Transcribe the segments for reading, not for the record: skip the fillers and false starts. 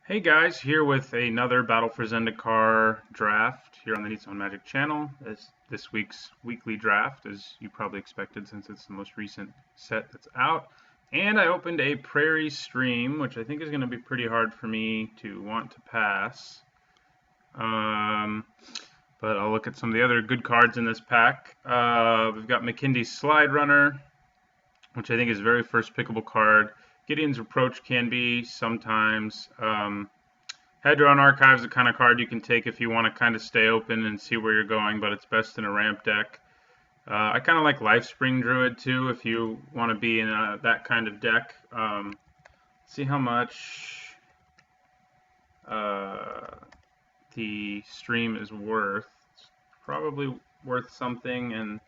Hey guys, here with another Battle for Zendikar draft here on the Needs on Magic channel. This week's weekly draft, as you probably expected since it's the most recent set that's out. And I opened a Prairie Stream, which I think is going to be pretty hard for me to want to pass. But I'll look at some of the other good cards in this pack. We've got McKindy's Slide Runner, which I think is a very first pickable card. Gideon's Approach can be sometimes. Hedron Archive is the kind of card you can take if you want to kind of stay open and see where you're going, but it's best in a ramp deck. I kind of like Lifespring Druid too if you want to be in that kind of deck. See how much the stream is worth. It's probably worth something, and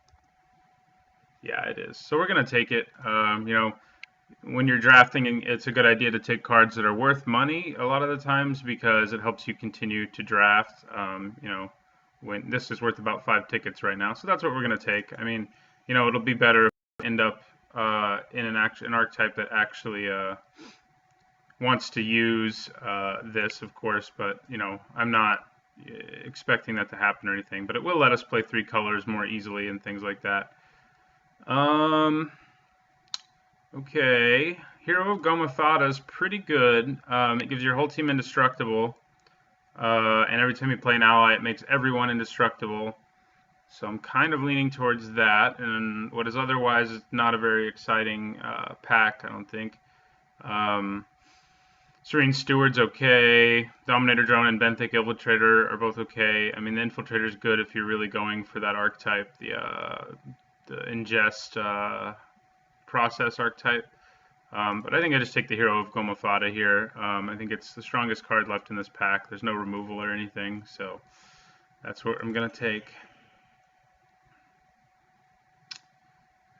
yeah, it is. So we're going to take it. When you're drafting, it's a good idea to take cards that are worth money a lot of the times because it helps you continue to draft. When this is worth about 5 tickets right now, so that's what we're going to take. I mean, it'll be better if we end up in an archetype that actually wants to use this, of course, but I'm not expecting that to happen or anything, but it will let us play 3 colors more easily and things like that. Okay, Hero of Gomathada is pretty good. It gives your whole team indestructible, and every time you play an ally, it makes everyone indestructible. So I'm kind of leaning towards that, and what is otherwise not a very exciting pack, I don't think. Serene Steward's okay. Dominator Drone and Benthic Infiltrator are both okay. I mean, the Infiltrator is good if you're really going for that archetype, the ingest process archetype. But I think I just take the Hero of Gomathada here. I think it's the strongest card left in this pack. There's no removal or anything, so that's what I'm going to take.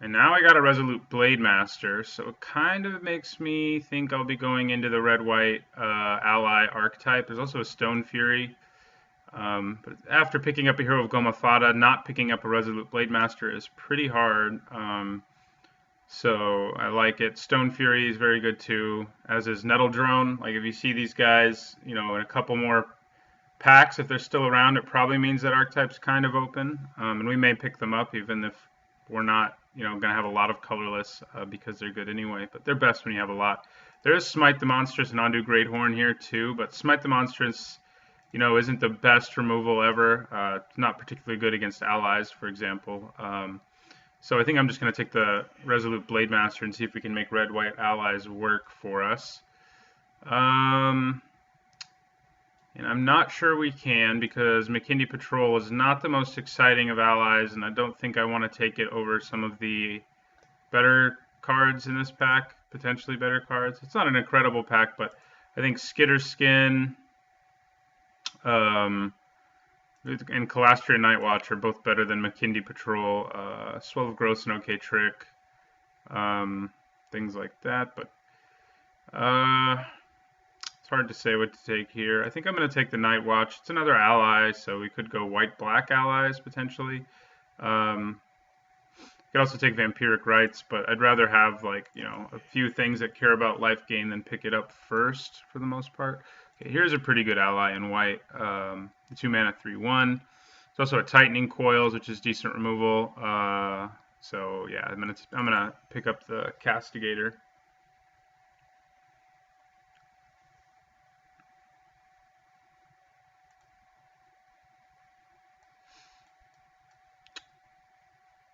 And now I got a Resolute Blade Master, so it kind of makes me think I'll be going into the red-white ally archetype. There's also a Stone Fury. But after picking up a Hero of Gomathada, not picking up a Resolute Blade Master is pretty hard. So I like it. Stone Fury is very good too, as is Nettle Drone. Like if you see these guys, in a couple more packs, if they're still around, it probably means that archetype's kind of open. And we may pick them up even if we're not, going to have a lot of colorless because they're good anyway. But they're best when you have a lot. There is Smite the Monstrous and Undo Greathorn here too, but Smite the Monstrous, isn't the best removal ever. It's not particularly good against allies, for example. So I think I'm just going to take the Resolute Blade Master and see if we can make red-white allies work for us. And I'm not sure we can because McKindy Patrol is not the most exciting of allies, and I don't think I want to take it over some of the better cards in this pack, potentially better cards. It's not an incredible pack, but I think Skitter Skin and Calastria Nightwatch are both better than McKindy Patrol. Swell of Gross and OK Trick, things like that. But it's hard to say what to take here. I think I'm going to take the Nightwatch. It's another ally, so we could go white-black allies potentially. You could also take Vampiric Rites, but I'd rather have a few things that care about life gain than pick it up first for the most part. Okay, here's a pretty good ally in white. 2-mana 3/1. It's also a Tightening Coils, which is decent removal. So yeah, I'm gonna pick up the Castigator.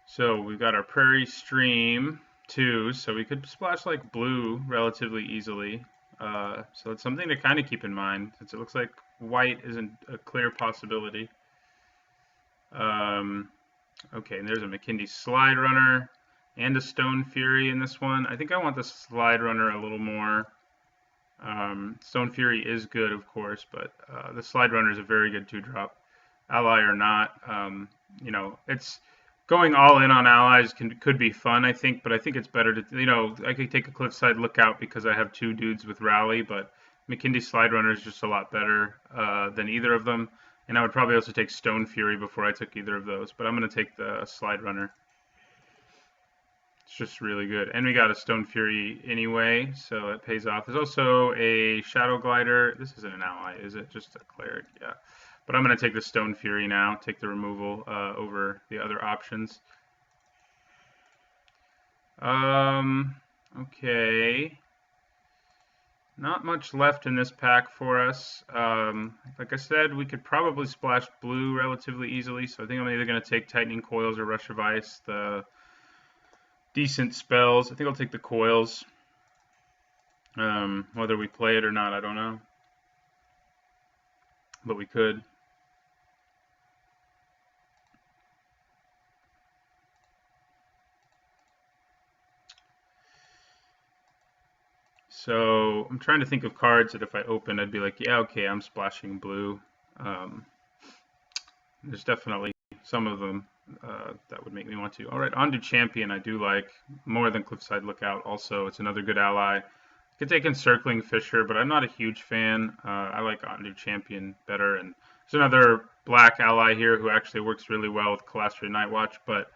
So we've got our Prairie Stream too, so we could splash like blue relatively easily. So it's something to kind of keep in mind, since it looks like white isn't a clear possibility. Okay, and there's a McKindy Slide Runner and a Stone Fury in this one. I think I want the Slide Runner a little more. Stone Fury is good, of course, but the Slide Runner is a very good 2-drop, ally or not. It's going all in on allies could be fun, I think, but I think it's better to, I could take a Cliffside Lookout because I have 2 dudes with Rally, but McKindy Slide Runner is just a lot better than either of them. And I would probably also take Stone Fury before I took either of those, but I'm going to take the Slide Runner. It's just really good. And we got a Stone Fury anyway, so that pays off. There's also a Shadow Glider. This isn't an ally, is it? Just a cleric, yeah. But I'm going to take the Stone Fury now, take the removal over the other options. Okay. Not much left in this pack for us. Like I said, we could probably splash blue relatively easily, so I think I'm either going to take Tightening Coils or Rush of Ice, the decent spells. I think I'll take the Coils. Whether we play it or not, I don't know. But we could. So I'm trying to think of cards that if I opened, I'd be like, yeah, okay, I'm splashing blue. There's definitely some of them that would make me want to. All right, on to Champion. I do like more than Cliffside Lookout. Also, it's another good ally. I could take Encircling Fisher, but I'm not a huge fan. I like Ondu Champion better. And there's another black ally here who actually works really well with Calastria Nightwatch, but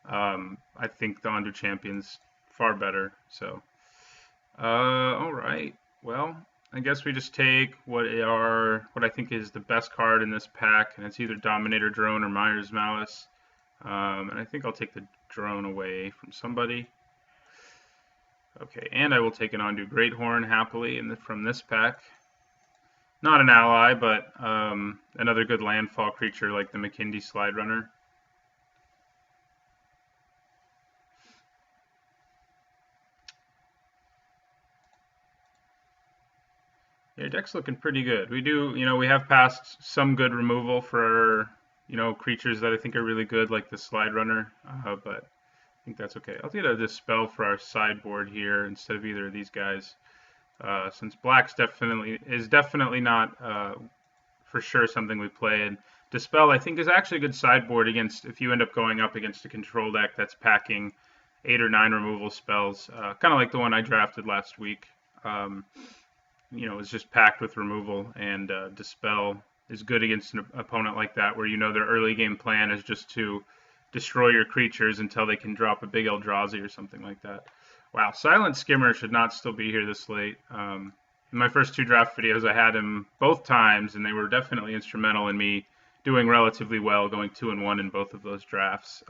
I think the Ondu Champion's far better. So, all right. Well, I guess we just take what I think is the best card in this pack, and it's either Dominator Drone or Myers Malice. And I think I'll take the drone away from somebody. Okay, and I will take an Ondu Greathorn happily from this pack. Not an ally, but another good landfall creature like the McKindy Slide Runner. Yeah, deck's looking pretty good. We do, we have passed some good removal for, creatures that I think are really good, like the Slide Runner, but I think that's okay. I'll get a Dispel for our sideboard here instead of either of these guys, since black's definitely not for sure something we play. And Dispel, I think, is actually a good sideboard against if you end up going up against a control deck that's packing 8 or 9 removal spells, kind of like the one I drafted last week. It's just packed with removal, and Dispel is good against an opponent like that, where their early game plan is just to destroy your creatures until they can drop a big Eldrazi or something like that. Wow, Silent Skimmer should not still be here this late. In my first 2 draft videos, I had him both times, and they were definitely instrumental in me doing relatively well, going 2-1 in both of those drafts.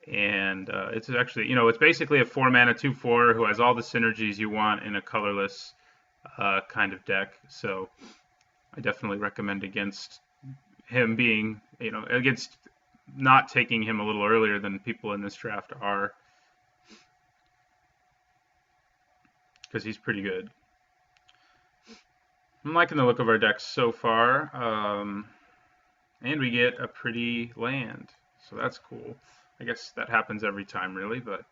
It's actually, it's basically a 4-mana 2/4 who has all the synergies you want in a colorless kind of deck. So I definitely recommend against him being, against not taking him a little earlier than people in this draft are, because he's pretty good. I'm liking the look of our decks so far, and we get a pretty land, so that's cool. I guess that happens every time, really, but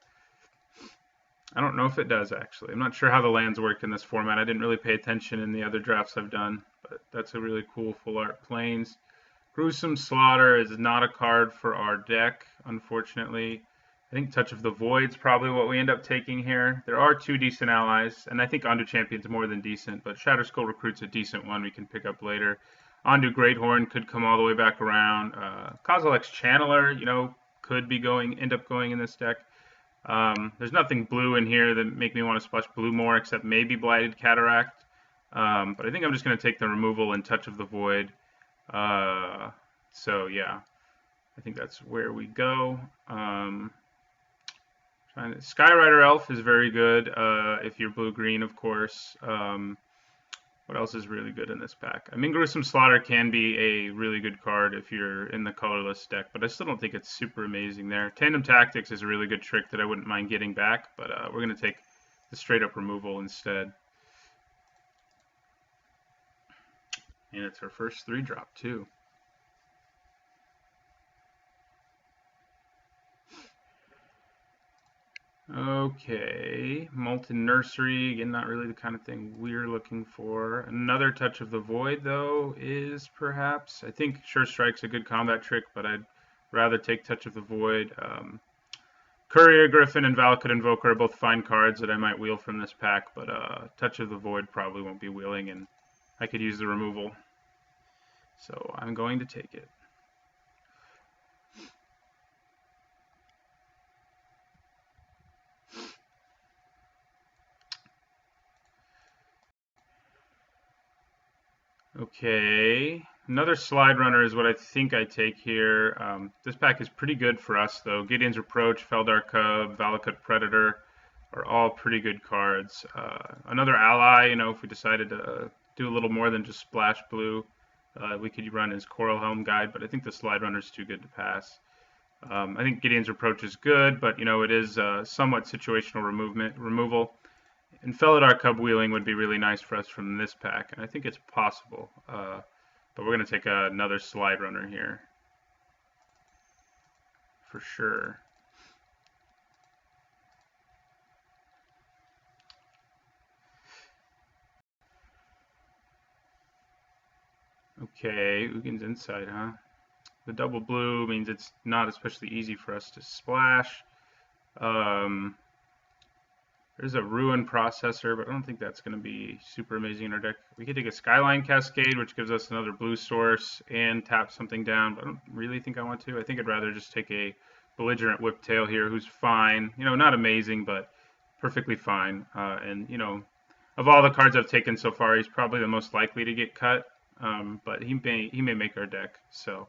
I don't know if it does, actually. I'm not sure how the lands work in this format. I didn't really pay attention in the other drafts I've done, but that's a really cool full art Plains. Gruesome Slaughter is not a card for our deck, unfortunately. I think Touch of the Void's probably what we end up taking here. There are 2 decent allies, and I think Ondu Champion's more than decent, but Shatterskull Recruit's a decent one we can pick up later. Ondu Greathorn could come all the way back around. Kozilek's Channeler, could be end up going in this deck. There's nothing blue in here that make me want to splash blue more, except maybe Blighted Cataract. But I think I'm just going to take the removal and Touch of the Void. So yeah, I think that's where we go. Skyrider Elf is very good if you're blue-green, of course. What else is really good in this pack? I mean, Gruesome Slaughter can be a really good card if you're in the colorless deck, but I still don't think it's super amazing there. Tandem Tactics is a really good trick that I wouldn't mind getting back, but we're going to take the straight-up removal instead. And it's our first 3-drop, too. Okay, Molten Nursery, again, not really the kind of thing we're looking for. Another Touch of the Void, though, is perhaps, I think Sure Strike's a good combat trick, but I'd rather take Touch of the Void. Courier Griffin and Valakut Invoker are both fine cards that I might wheel from this pack, but Touch of the Void probably won't be wheeling, and I could use the removal. So I'm going to take it. Okay, another slide runner is what I think I take here. This pack is pretty good for us, though. Gideon's Reproach, Feldar Cub, Valakut Predator are all pretty good cards. Another ally, you know, if we decided to do a little more than just splash blue, we could run his Coral Helm Guide, but I think the slide runner is too good to pass. I think Gideon's Reproach is good, but, you know, it is somewhat situational removal. And Felidar Cub Wheeling would be really nice for us from this pack, and I think it's possible. But we're going to take another slide runner here for sure. Okay, Ugin's Insight, huh? The double blue means it's not especially easy for us to splash. There's a Ruin Processor, but I don't think that's going to be super amazing in our deck. We could take a Skyline Cascade, which gives us another blue source, and tap something down, but I don't really think I want to. I think I'd rather just take a Belligerent Whiptail here, who's fine. You know, not amazing, but perfectly fine. And, you know, of all the cards I've taken so far, he's probably the most likely to get cut, but he may make our deck. So,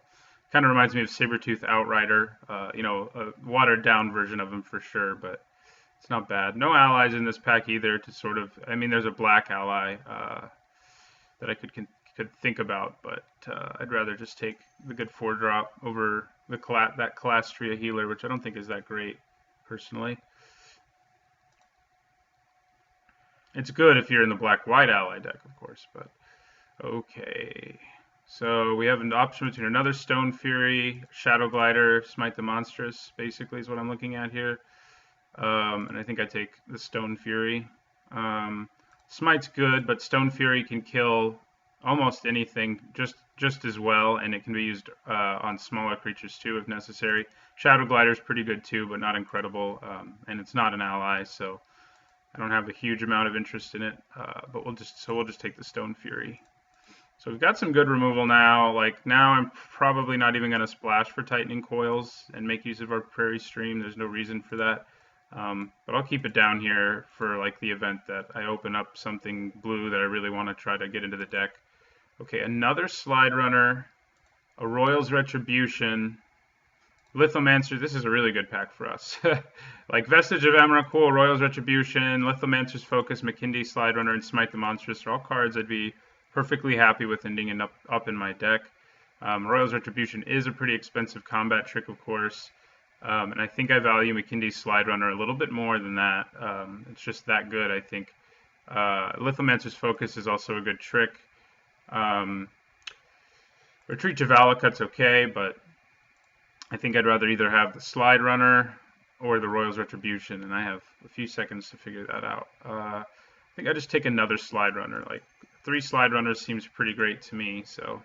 kind of reminds me of Sabretooth Outrider. You know, a watered down version of him for sure, but it's not bad. No allies in this pack either to sort of, I mean, there's a black ally that I could think about, but I'd rather just take the good 4-drop over that Calastria Healer, which I don't think is that great, personally. It's good if you're in the black-white ally deck, of course, but okay. So we have an option between another Stone Fury, Shadow Glider, Smite the Monstrous, basically is what I'm looking at here. And I think I take the Stone Fury. Smite's good, but Stone Fury can kill almost anything just as well, and it can be used on smaller creatures too if necessary. Shadow Glider is pretty good too, but not incredible, and it's not an ally, so I don't have a huge amount of interest in it. But we'll just take the Stone Fury. So we've got some good removal now. Like now, I'm probably not even going to splash for Tightening Coils and make use of our Prairie Stream. There's no reason for that. But I'll keep it down here for like the event that I open up something blue that I really want to try to get into the deck. Okay, another Slide Runner, a Royal's Retribution, Lithomancer. This is a really good pack for us. Like Vestige of Emrakul, Royal's Retribution, Lithomancer's Focus, McKindy, Slide Runner, and Smite the Monstrous are all cards I'd be perfectly happy with ending up in my deck. Royal's Retribution is a pretty expensive combat trick, of course. And I think I value McKindy's Slide Runner a little bit more than that. It's just that good, I think. Lithomancer's Focus is also a good trick. Retreat to Valakut's okay, but I think I'd rather either have the Slide Runner or the Royal's Retribution, and I have a few seconds to figure that out. I think I just take another Slide Runner. Like 3 Slide Runners seems pretty great to me, so...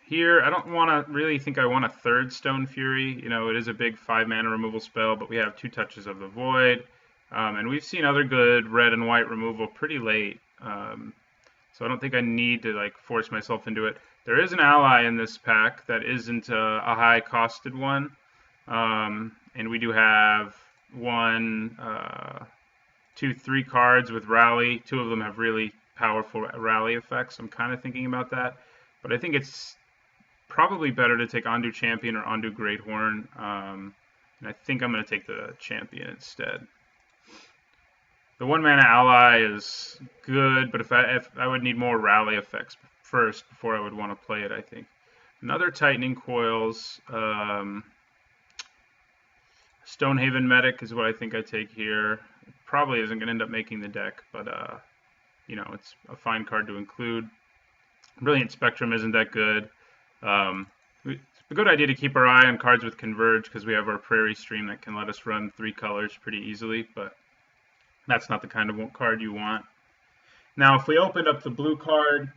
Here, I don't really think I want a 3rd Stone Fury. You know, it is a big 5-mana removal spell, but we have 2 Touches of the Void. And we've seen other good red and white removal pretty late. So I don't think I need to, like, force myself into it. There is an ally in this pack that isn't a high-costed one. And we do have 2, 3 cards with Rally. 2 of them have really powerful Rally effects. I'm kind of thinking about that. But I think it's probably better to take Ondu Champion or Ondu Greathorn, and I think I'm going to take the Champion instead. The 1-mana ally is good, but if I would need more Rally effects first before I would want to play it, I think. Another Tightening Coils. Stonehaven Medic is what I think I take here. It probably isn't going to end up making the deck, but you know, it's a fine card to include. Brilliant Spectrum isn't that good. It's a good idea to keep our eye on cards with Converge because we have our Prairie Stream that can let us run 3 colors pretty easily, but that's not the kind of card you want. Now, if we opened up the blue card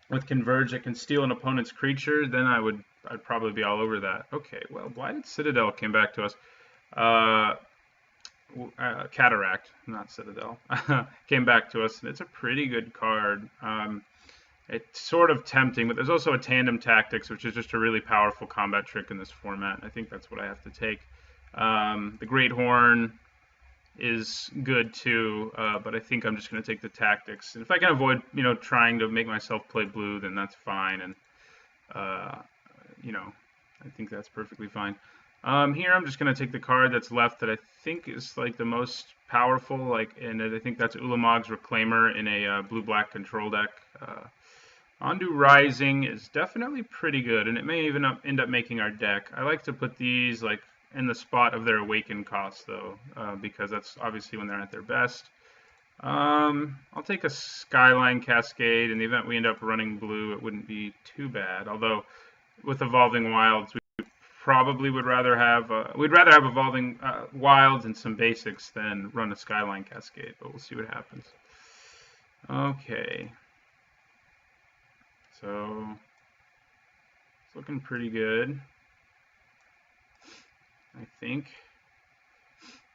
with Converge that can steal an opponent's creature, then I'd probably be all over that. Okay, well, Blighted Citadel came back to us. Cataract, not Citadel, came back to us, and it's a pretty good card. It's sort of tempting, but there's also a Tandem Tactics, which is just a really powerful combat trick in this format. I think that's what I have to take. The Great Horn is good too, but I think I'm just going to take the tactics. And if I can avoid, trying to make myself play blue, then that's fine. And uh, you know, I think that's perfectly fine. Here I'm just going to take the card that's left that I think is like the most powerful, and I think that's Ulamog's Reclaimer in a blue-black control deck. Ondu Rising is definitely pretty good, and it may even end up making our deck. I like to put these like in the spot of their Awaken cost, though, because that's obviously when they're at their best. I'll take a Skyline Cascade. In the event we end up running blue, it wouldn't be too bad. Although, with Evolving Wilds, we probably would rather have Evolving Wilds and some basics than run a Skyline Cascade. But we'll see what happens. Okay. So, it's looking pretty good, I think.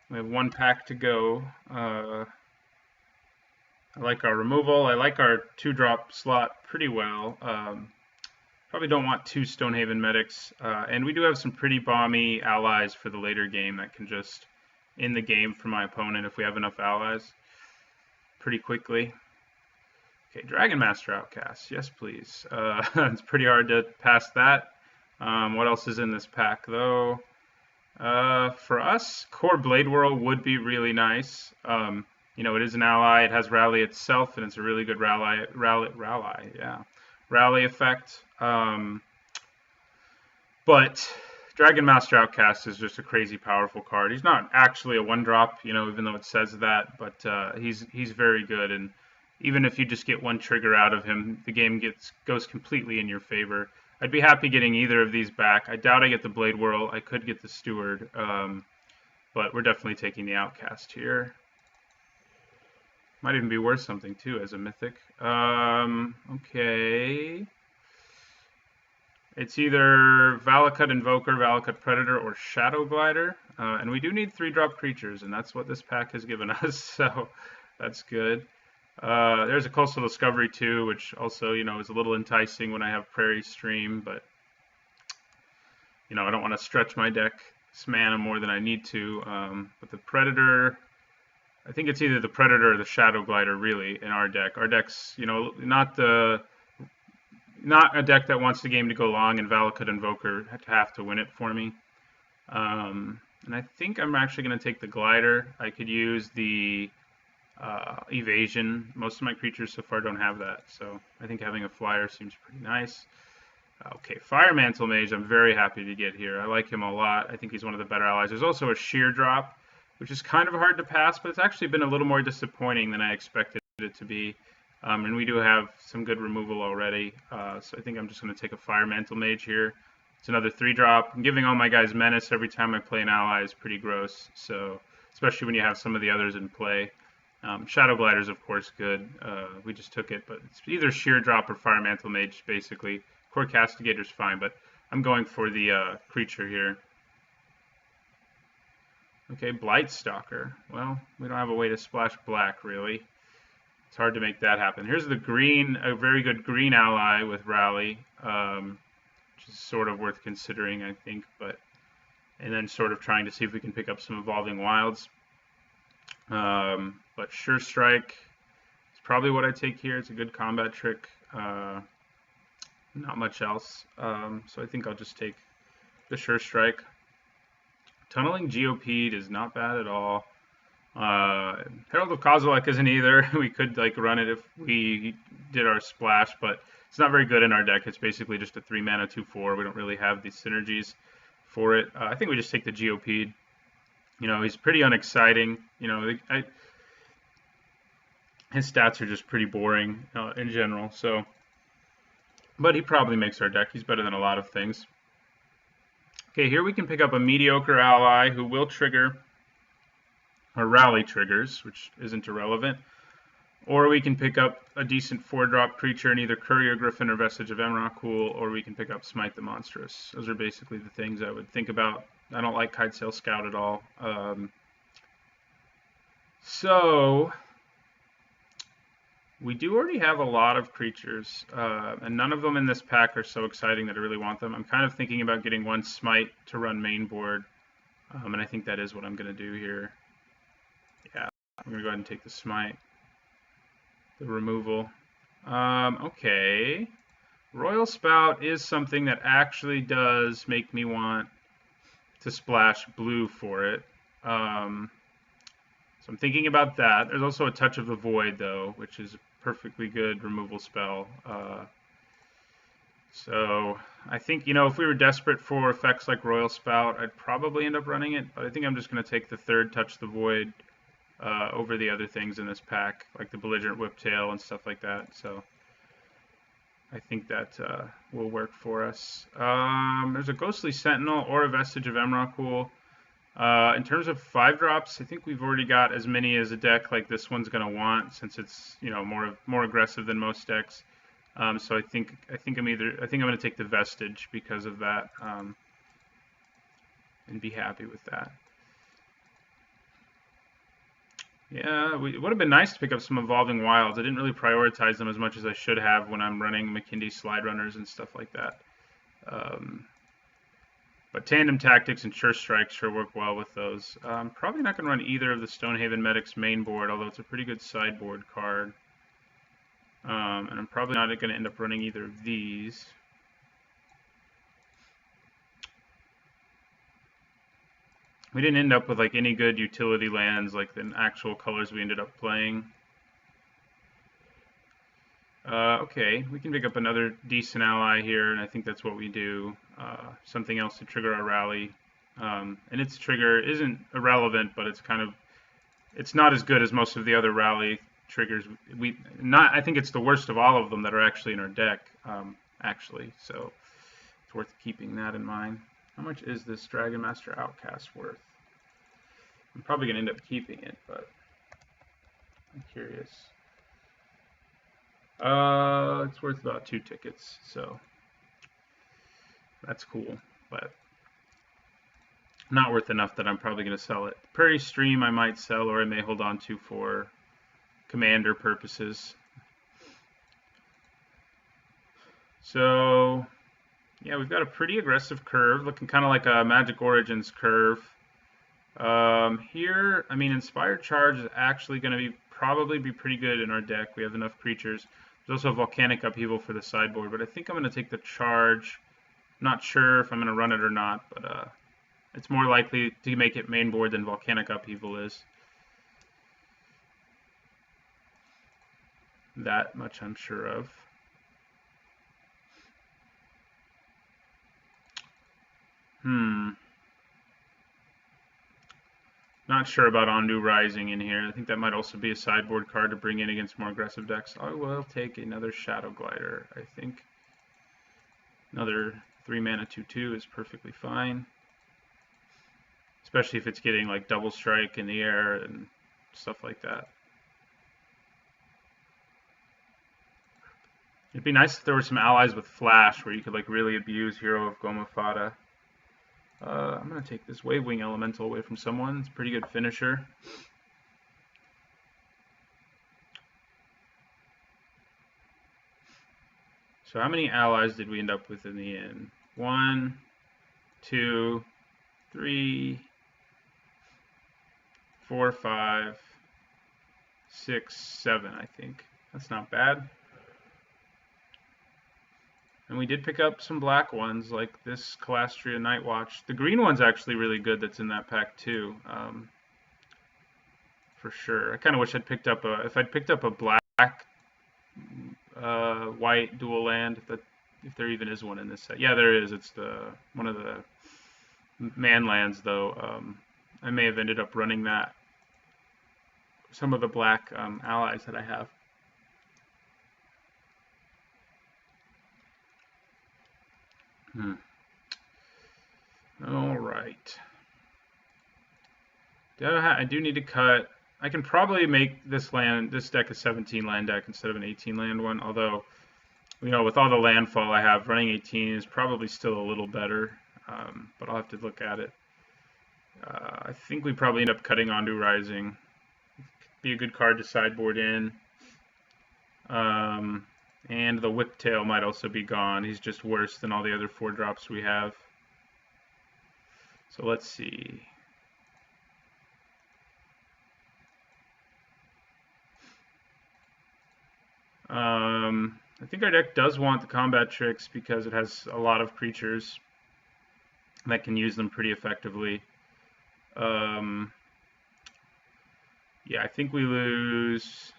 We have one pack to go. I like our removal. I like our 2-drop slot pretty well. Probably don't want 2 Stonehaven Medics. And we do have some pretty bomby allies for the later game that can just end the game for my opponent if we have enough allies pretty quickly. Okay, Dragon Master Outcast. Yes, please. It's pretty hard to pass that. What else is in this pack, though? For us, Core Blade Whirl would be really nice. It is an ally. It has Rally itself, and it's a really good rally effect. But Dragon Master Outcast is just a crazy powerful card. He's not actually a 1-drop, even though it says that, but he's very good. And even if you just get one trigger out of him, the game goes completely in your favor. I'd be happy getting either of these back. I doubt I get the Blade Whirl. I could get the Steward, but we're definitely taking the Outcast here. Might even be worth something too as a mythic. Okay. It's either Valakut Invoker, Valakut Predator, or Shadow Glider. And we do need 3-drop creatures, and that's what this pack has given us, so that's good. There's a Coastal Discovery too, which also, is a little enticing when I have Prairie Stream, but, I don't want to stretch my deck's mana more than I need to. But the Predator, I think it's either the Predator or the Shadow Glider, really, in our deck. Our deck's, not a deck that wants the game to go long, and Valakut Invoker have to win it for me. And I think I'm actually going to take the Glider. I could use the Evasion. Most of my creatures so far don't have that, so I think having a flyer seems pretty nice. Okay, Fire Mantle Mage I'm very happy to get here. I like him a lot. I think he's one of the better allies. There's also a Sheer Drop, which is kind of hard to pass, but it's actually been a little more disappointing than I expected it to be. And we do have some good removal already, so I think I'm just going to take a Fire Mantle Mage here. It's another 3-drop. I'm giving all my guys Menace every time I play an ally is pretty gross, so especially when you have some of the others in play. Shadow Glider is, of course, good. We just took it, but it's either Sheer Drop or Fire Mantle Mage, basically. Core Castigator's fine, but I'm going for the creature here. Okay, Blightstalker. Well, we don't have a way to splash black, really. It's hard to make that happen. Here's the green, a very good green ally with Rally, which is sort of worth considering, I think. And then sort of trying to see if we can pick up some Evolving Wilds. But Sure Strike is probably what I take here. It's a good combat trick. Not much else. So I think I'll just take the Sure Strike. Tunneling GOP'd is not bad at all. Herald of Kozilek isn't either. We could run it if we did our splash, but it's not very good in our deck. It's basically just a 3-mana 2/4. We don't really have the synergies for it. I think we just take the GOP'd. He's pretty unexciting. His stats are just pretty boring in general. So, but he probably makes our deck. He's better than a lot of things. Okay, here we can pick up a mediocre ally who will trigger our Rally triggers, which isn't irrelevant. Or we can pick up a decent 4-drop creature in either Courier Griffin or Vestige of Emrakul, or we can pick up Smite the Monstrous. Those are basically the things I would think about. I don't like Kitesail Scout at all. So we do already have a lot of creatures, and none of them in this pack are so exciting that I really want them. I'm kind of thinking about getting one Smite to run main board, and I think that is what I'm going to do here. Yeah, I'm gonna go ahead and take the smite, the removal. Okay. Royal Spout is something that actually does make me want to splash blue for it. So I'm thinking about that. There's also a Touch of the Void, though, which is a perfectly good removal spell. So I think, if we were desperate for effects like Royal Spout, I'd probably end up running it, but I think I'm just going to take the third Touch the Void over the other things in this pack, like the Belligerent Whiptail and stuff like that. So I think that will work for us. There's a Ghostly Sentinel or a Vestige of Emrakul. In terms of 5-drops, I think we've already got as many as a deck like this one's going to want, since it's more aggressive than most decks. So I think I'm going to take the Vestige because of that, and be happy with that. Yeah, it would have been nice to pick up some Evolving Wilds. I didn't really prioritize them as much as I should have when I'm running McKindy Slide Runners and stuff like that. But Tandem Tactics and Sure Strike sure work well with those. I'm probably not going to run either of the Stonehaven Medics main board, although it's a pretty good sideboard card. And I'm probably not going to end up running either of these. We didn't end up with like any good utility lands like the actual colors we ended up playing. Okay, we can pick up another decent ally here, and I think that's what we do. Something else to trigger our rally. And its trigger isn't irrelevant, but it's not as good as most of the other rally triggers. I think it's the worst of all of them that are actually in our deck, actually. So it's worth keeping that in mind. How much is this Dragon Master Outcast worth? I'm probably going to end up keeping it, but I'm curious. It's worth about 2 tickets, so that's cool, but not worth enough that I'm probably going to sell it. Prairie Stream I might sell, or I may hold on to for commander purposes. So yeah, we've got a pretty aggressive curve, looking kind of like a Magic Origins curve. Here, I mean, Inspired Charge is actually going to probably be pretty good in our deck. We have enough creatures. There's also Volcanic Upheaval for the sideboard, but I think I'm going to take the charge. I'm not sure if I'm going to run it or not, but it's more likely to make it main board than Volcanic Upheaval is. That much I'm sure of. Not sure about Ondu Rising in here. I think that might also be a sideboard card to bring in against more aggressive decks. I will take another Shadow Glider, I think. Another 3-mana 2/2 is perfectly fine. Especially if it's getting like double strike in the air and stuff like that. It'd be nice if there were some allies with Flash where you could like really abuse Hero of Goma Fata. I'm going to take this Wave Wing Elemental away from someone. It's a pretty good finisher. So how many allies did we end up with in the end? 1, 2, 3, 4, 5, 6, 7, I think. That's not bad. And we did pick up some black ones, like this Calastria Nightwatch. The green one's actually really good that's in that pack, too. For sure. I kind of wish I'd picked up if I'd picked up a black white dual land, if there even is one in this set. Yeah, there is. It's one of the man lands, though. I may have ended up running that. Some of the black allies that I have. All right. I do need to cut. I can probably make this deck a 17 land deck instead of an 18 land one, although, with all the landfall I have, running 18 is probably still a little better, but I'll have to look at it. I think we probably end up cutting Ondu Rising. Be a good card to sideboard in. And the Whiptail might also be gone. He's just worse than all the other 4-drops we have. So let's see. I think our deck does want the combat tricks because it has a lot of creatures that can use them pretty effectively. Um, yeah, I think we lose. Is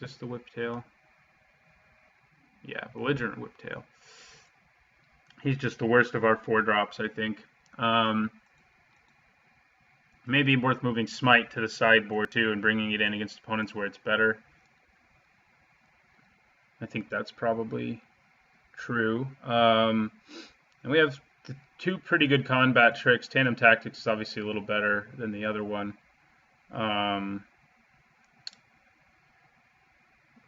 this the Whiptail? Yeah, Belligerent Whiptail. He's just the worst of our 4-drops, I think. Maybe worth moving Smite to the sideboard too and bringing it in against opponents where it's better. I think that's probably true. And we have two pretty good combat tricks. Tandem Tactics is obviously a little better than the other one. I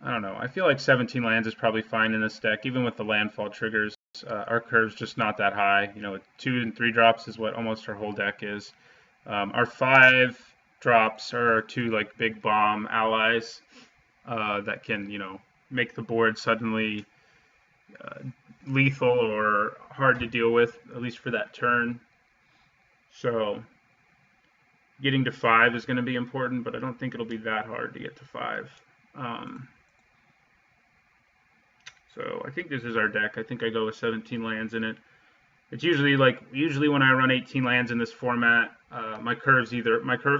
don't know. I feel like 17 lands is probably fine in this deck, even with the landfall triggers. Our curve's just not that high. 2 and 3 drops is what almost our whole deck is. Our 5 drops are our 2 like big bomb allies that can, make the board suddenly lethal or hard to deal with, at least for that turn. So getting to 5 is going to be important, but I don't think it'll be that hard to get to 5. So I think this is our deck. I think I go with 17 lands in it. It's usually when I run 18 lands in this format, my curve's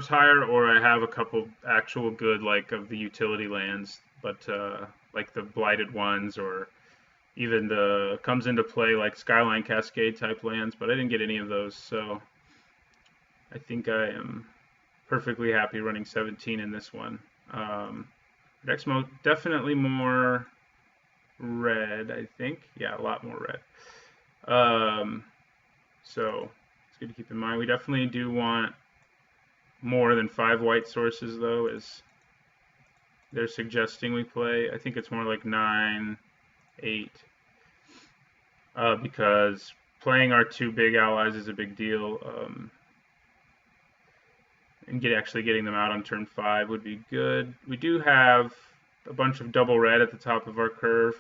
higher or I have a couple actual good of the utility lands, but like the blighted ones or even the comes into play like Skyline Cascade type lands, but I didn't get any of those, so I think I am perfectly happy running 17 in this one. Deck's definitely more red, I think. Yeah, a lot more red. So it's good to keep in mind. We definitely do want more than 5 white sources, though, as they're suggesting we play. I think it's more like 9, 8, because playing our 2 big allies is a big deal. And actually getting them out on turn 5 would be good. We do have a bunch of double red at the top of our curve,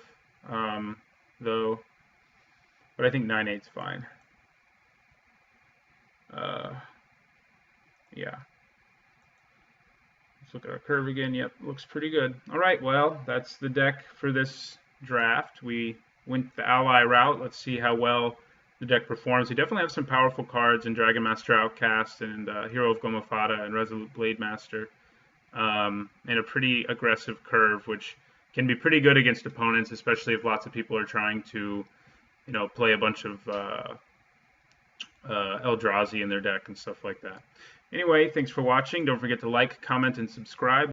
though, but I think 9/8's fine. Yeah. Let's look at our curve again. Yep, looks pretty good. All right, well, that's the deck for this draft. We went the ally route. Let's see how well the deck performs. We definitely have some powerful cards in Dragon Master Outcast and Hero of Gomafada and Resolute Blade Master, and a pretty aggressive curve, which can be pretty good against opponents, especially if lots of people are trying to, play a bunch of Eldrazi in their deck and stuff like that. Anyway, thanks for watching. Don't forget to like, comment, and subscribe.